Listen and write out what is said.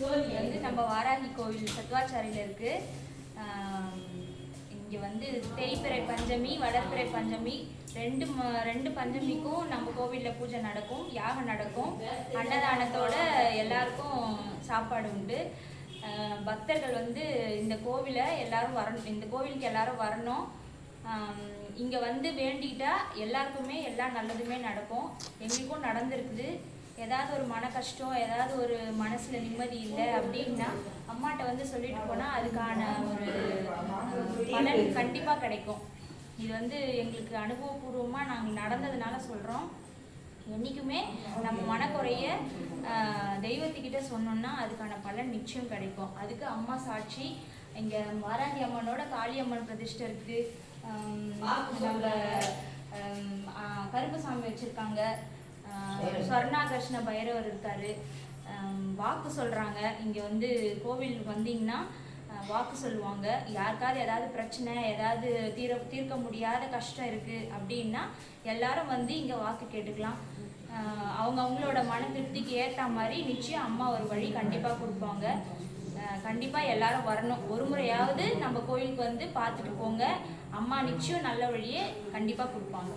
வந்து நம்ம வாராகி கோவில் சத்வாச்சாரியில் இருக்குது. இங்கே வந்து தேய்பிறை பஞ்சமி வளர்பிறை பஞ்சமி ரெண்டு பஞ்சமிக்கும் நம்ம கோவிலில் பூஜை நடக்கும், யாகம் நடக்கும். அன்னதானத்தோட எல்லாருக்கும் சாப்பாடு உண்டு. பக்தர்கள் வந்து இந்த கோவிலை எல்லாரும் வரணும், இந்த கோவிலுக்கு எல்லாரும் வரணும். இங்கே வந்து வேண்டிக்கிட்டா எல்லாருக்குமே எல்லா நல்லதுமே நடக்கும். எங்களுக்கும் நடந்திருக்குது. ஏதாவது ஒரு மன கஷ்டம், ஏதாவது ஒரு மனசில் நிம்மதி இல்லை அப்படின்னா அம்மாட்ட வந்து சொல்லிட்டு போனால் அதுக்கான ஒரு பலன் கண்டிப்பாக கிடைக்கும். இது வந்து எங்களுக்கு அனுபவபூர்வமாக நாங்கள் நடந்ததுனால சொல்கிறோம். என்றைக்குமே நம்ம மனக்குறைய தெய்வத்துக்கிட்ட சொன்னோம்னா அதுக்கான பலன் நிச்சயம் கிடைக்கும். அதுக்கு அம்மா சாட்சி. இங்கே வாராகி அம்மனோட காளியம்மன் பிரதிஷ்டை இருக்குது. நம்ம கருப்பசாமி வச்சுருக்காங்க. ஸ்வர்ணாகர்ஷ்ண பைரவர் இருக்கார். வாக்கு சொல்கிறாங்க. இங்கே வந்து கோவிலுக்கு வந்தீங்கன்னா வாக்கு சொல்லுவாங்க. யாருக்காவது ஏதாவது பிரச்சனை, ஏதாவது தீர்க்க முடியாத கஷ்டம் இருக்குது அப்படின்னா எல்லாரும் வந்து இங்கே வாக்கு கேட்டுக்கலாம். அவங்களோட மன திருப்திக்கு ஏற்ற மாதிரி நிச்சயம் அம்மா ஒரு வழி கண்டிப்பாக கொடுப்பாங்க. கண்டிப்பாக எல்லாரும் வரணும். ஒரு முறையாவது நம்ம கோயிலுக்கு வந்து பார்த்துட்டு போங்க. அம்மா நிச்சயம் நல்ல வழியே கண்டிப்பாக கொடுப்பாங்க.